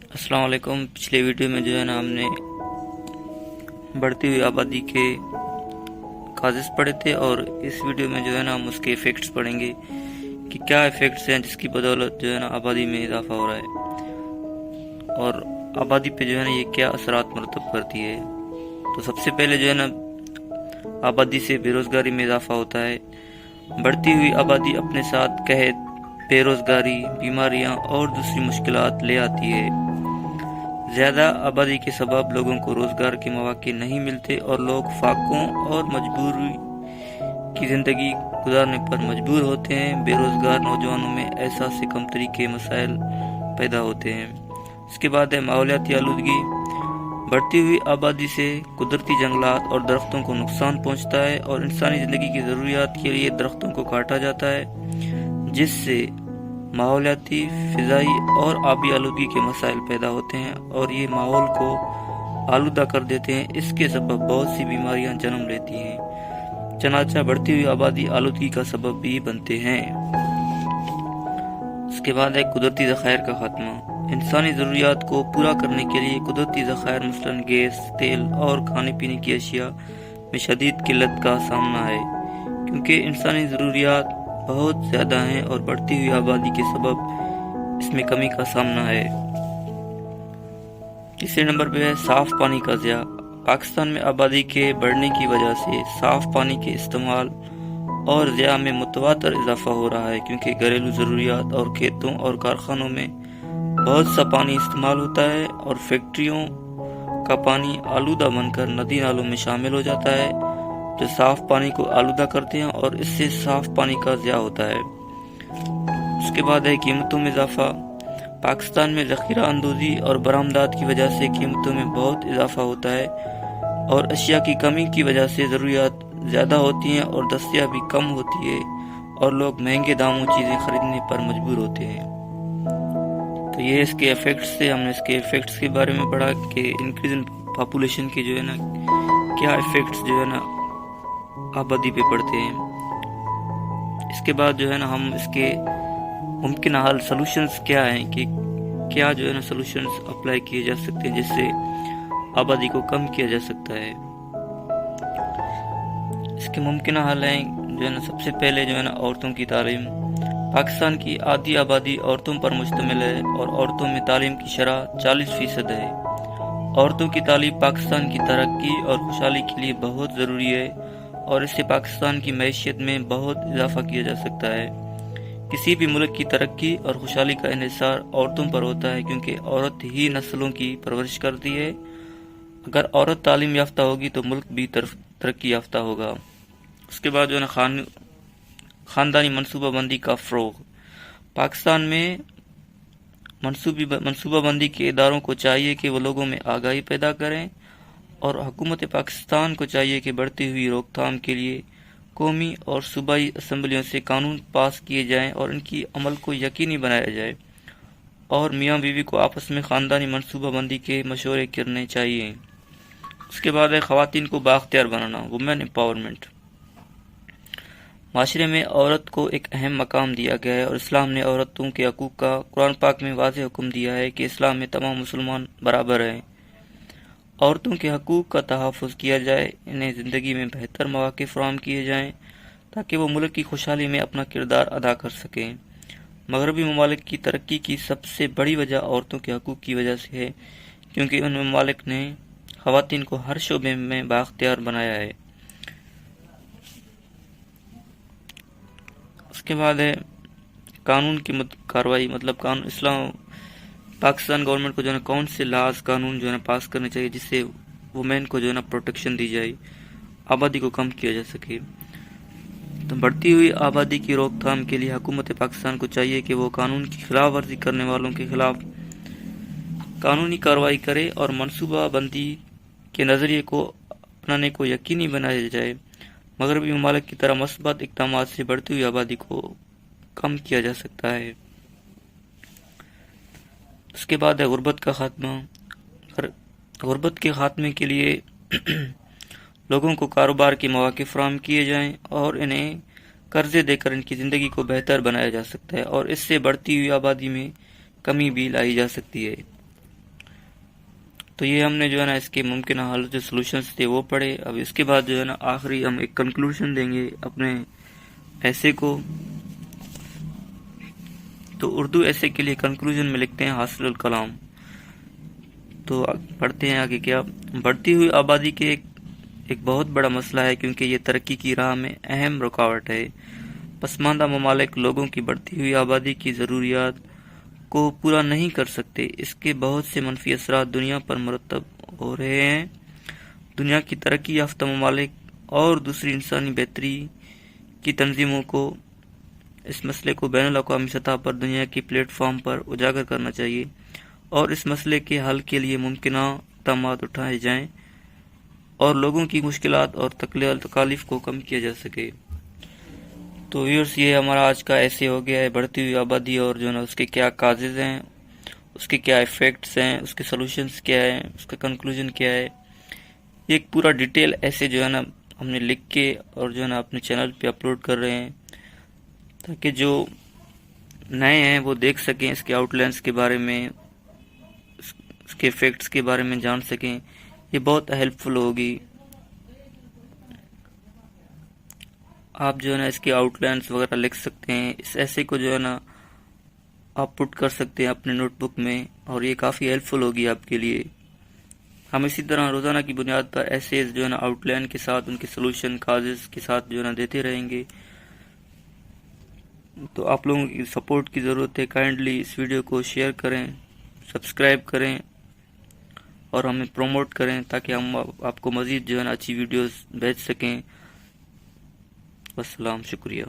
السلام علیکم۔ پچھلے ویڈیو میں جو ہے نا ہم نے بڑھتی ہوئی آبادی کے کازز پڑھے تھے، اور اس ویڈیو میں جو ہے نا ہم اس کے ایفیکٹس پڑھیں گے کہ کیا ایفیکٹس ہیں جس کی بدولت جو ہے نا آبادی میں اضافہ ہو رہا ہے، اور آبادی پہ جو ہے نا یہ کیا اثرات مرتب کرتی ہے۔ تو سب سے پہلے جو ہے نا آبادی سے بے روزگاری میں اضافہ ہوتا ہے۔ بڑھتی ہوئی آبادی اپنے ساتھ قحط، بے روزگاری، بیماریاں اور دوسری مشکلات لے آتی ہے۔ زیادہ آبادی کے سبب لوگوں کو روزگار کے مواقع نہیں ملتے اور لوگ فاقوں اور مجبوری کی زندگی گزارنے پر مجبور ہوتے ہیں۔ بے روزگار نوجوانوں میں احساس کمتری کے مسائل پیدا ہوتے ہیں۔ اس کے بعد ہے ماحولیاتی آلودگی۔ بڑھتی ہوئی آبادی سے قدرتی جنگلات اور درختوں کو نقصان پہنچتا ہے، اور انسانی زندگی کی ضروریات کے لیے درختوں کو کاٹا جاتا ہے، جس سے ماحولیاتی، فضائی اور آبی آلودگی کے مسائل پیدا ہوتے ہیں، اور یہ ماحول کو آلودہ کر دیتے ہیں۔ اس کے سبب بہت سی بیماریاں جنم لیتی ہیں۔ چنانچہ بڑھتی ہوئی آبادی آلودگی کا سبب بھی بنتے ہیں۔ اس کے بعد ہے قدرتی ذخائر کا خاتمہ۔ انسانی ضروریات کو پورا کرنے کے لیے قدرتی ذخائر مثلاً گیس، تیل اور کھانے پینے کی اشیاء میں شدید قلت کا سامنا ہے، کیونکہ انسانی ضروریات بہت زیادہ ہیں اور بڑھتی ہوئی آبادی کے سبب اس میں کمی کا سامنا ہے۔ تیسرے نمبر پہ ہے صاف پانی کا ضیاع۔ پاکستان میں آبادی کے بڑھنے کی وجہ سے صاف پانی کے استعمال اور ضیاع میں متواتر اضافہ ہو رہا ہے، کیونکہ گھریلو ضروریات اور کھیتوں اور کارخانوں میں بہت سا پانی استعمال ہوتا ہے، اور فیکٹریوں کا پانی آلودہ بن کر ندی نالوں میں شامل ہو جاتا ہے، جو صاف پانی کو آلودہ کرتے ہیں، اور اس سے صاف پانی کا ضیاع ہوتا ہے۔ اس کے بعد ہے قیمتوں میں اضافہ۔ پاکستان میں ذخیرہ اندوزی اور برآمدات کی وجہ سے قیمتوں میں بہت اضافہ ہوتا ہے، اور اشیاء کی کمی کی وجہ سے ضروریات زیادہ ہوتی ہیں اور دستیابی کم ہوتی ہے، اور لوگ مہنگے داموں چیزیں خریدنے پر مجبور ہوتے ہیں۔ تو یہ اس کے ایفیکٹس تھے۔ ہم نے اس کے ایفیکٹس کے بارے میں پڑھا کہ انکریز ان پاپولیشن کے جو ہے نا کیا ایفیکٹس جو ہے نا آبادی پہ پڑتے ہیں۔ اس کے بعد جو ہے نا ہم اس کے ممکنہ حل سلوشنز کیا ہیں، کہ کیا جو ہے نا سلوشنز اپلائی کیے جا سکتے ہیں جس سے آبادی کو کم کیا جا سکتا ہے۔ اس کے ممکنہ حل ہیں جو ہے نا سب سے پہلے جو ہے نا عورتوں کی تعلیم۔ پاکستان کی آدھی آبادی عورتوں پر مشتمل ہے، اور عورتوں میں تعلیم کی شرح 40% ہے۔ عورتوں کی تعلیم پاکستان کی ترقی اور خوشحالی کے لیے بہت ضروری ہے، اور اس سے پاکستان کی معیشت میں بہت اضافہ کیا جا سکتا ہے۔ کسی بھی ملک کی ترقی اور خوشحالی کا انحصار عورتوں پر ہوتا ہے، کیونکہ عورت ہی نسلوں کی پرورش کرتی ہے۔ اگر عورت تعلیم یافتہ ہوگی تو ملک بھی ترقی یافتہ ہوگا۔ اس کے بعد جو ہے نا خاندانی منصوبہ بندی کا فروغ۔ پاکستان میں منصوبہ بندی کے اداروں کو چاہیے کہ وہ لوگوں میں آگاہی پیدا کریں، اور حکومت پاکستان کو چاہیے کہ بڑھتی ہوئی روک تھام کے لیے قومی اور صوبائی اسمبلیوں سے قانون پاس کیے جائیں اور ان کی عمل کو یقینی بنایا جائے، اور میاں بیوی کو آپس میں خاندانی منصوبہ بندی کے مشورے کرنے چاہیے۔ اس کے بعد ہے خواتین کو بااختیار بنانا، وومن امپاورمنٹ۔ معاشرے میں عورت کو ایک اہم مقام دیا گیا ہے، اور اسلام نے عورتوں کے حقوق کا قرآن پاک میں واضح حکم دیا ہے کہ اسلام میں تمام مسلمان برابر ہیں۔ عورتوں کے حقوق کا تحفظ کیا جائے، انہیں زندگی میں بہتر مواقع فراہم کیے جائیں تاکہ وہ ملک کی خوشحالی میں اپنا کردار ادا کر سکیں۔ مغربی ممالک کی ترقی کی سب سے بڑی وجہ عورتوں کے حقوق کی وجہ سے ہے، کیونکہ ان ممالک نے خواتین کو ہر شعبے میں بااختیار بنایا ہے۔ اس کے بعد ہے قانون کی کارروائی، مطلب اسلام پاکستان گورنمنٹ کو جو ہے نا کون سے لاز قانون جو ہے نا پاس کرنے چاہیے جس سے وومین کو جو ہے نا پروٹیکشن دی جائے، آبادی کو کم کیا جا سکے۔ تو بڑھتی ہوئی آبادی کی روک تھام کے لیے حکومت پاکستان کو چاہیے کہ وہ قانون کی خلاف ورزی کرنے والوں کے خلاف قانونی کارروائی کرے، اور منصوبہ بندی کے نظریے کو اپنانے کو یقینی بنایا جائے۔ مغربی ممالک کی طرح مثبت اقدامات سے بڑھتی ہوئی آبادی کو کم کیا جا سکتا ہے۔ اس کے بعد ہے غربت کا خاتمہ۔ غربت کے خاتمے کے لیے لوگوں کو کاروبار کے مواقع فراہم کیے جائیں، اور انہیں قرضے دے کر ان کی زندگی کو بہتر بنایا جا سکتا ہے، اور اس سے بڑھتی ہوئی آبادی میں کمی بھی لائی جا سکتی ہے۔ تو یہ ہم نے جو ہے نا اس کے ممکنہ حل جو سلوشنز تھے وہ پڑھے. اب اس کے بعد جو ہے نا آخری ہم ایک کنکلوژن دیں گے اپنے ایسے کو. تو اردو ایسے کے لیے کنکلوژن میں لکھتے ہیں حاصل الکلام. تو پڑھتے ہیں آگے کیا. بڑھتی ہوئی آبادی کے ایک بہت بڑا مسئلہ ہے کیونکہ یہ ترقی کی راہ میں اہم رکاوٹ ہے. پسماندہ ممالک لوگوں کی بڑھتی ہوئی آبادی کی ضروریات کو پورا نہیں کر سکتے. اس کے بہت سے منفی اثرات دنیا پر مرتب ہو رہے ہیں. دنیا کی ترقی یافتہ ممالک اور دوسری انسانی بہتری کی تنظیموں کو اس مسئلے کو بین الاقوامی سطح پر دنیا کی پلیٹ فارم پر اجاگر کرنا چاہیے اور اس مسئلے کے حل کے لیے ممکنہ اقدامات اٹھائے جائیں اور لوگوں کی مشکلات اور تکالیف کو کم کیا جا سکے. تو ویورز یہ ہمارا آج کا ایسے ہو گیا ہے بڑھتی ہوئی آبادی اور جو ہے نا اس کے کیا کازز ہیں, اس کے کیا ایفیکٹس ہیں, اس کے سلوشنز کیا ہیں, اس کا کنکلوژن کیا ہے. یہ ایک پورا ڈیٹیل ایسے جو ہے نا ہم نے لکھ کے اور جو ہے نا اپنے چینل پہ اپلوڈ کر رہے ہیں تاکہ جو نئے ہیں وہ دیکھ سکیں, اس کے آؤٹ لائنس کے بارے میں, اس کے ایفیکٹس کے بارے میں جان سکیں. یہ بہت ہیلپ فل ہوگی. آپ جو ہے نا اس کے آؤٹ لائنس وغیرہ لکھ سکتے ہیں. اس ایسے کو جو ہے نا آپ پٹ کر سکتے ہیں اپنے نوٹ بک میں اور یہ کافی ہیلپ فل ہوگی آپ کے لیے. ہم اسی طرح روزانہ کی بنیاد پر ایسیز جو ہے نا آؤٹ لائن کے ساتھ ان کے سلوشن کازز کے ساتھ جو ہے نا دیتے رہیں گے. تو آپ لوگوں کی سپورٹ کی ضرورت ہے. کائنڈلی اس ویڈیو کو شیئر کریں, سبسکرائب کریں اور ہمیں پروموٹ کریں تاکہ ہم آپ کو مزید جو ہے نا اچھی ویڈیوز بھیج سکیں. والسلام, شکریہ.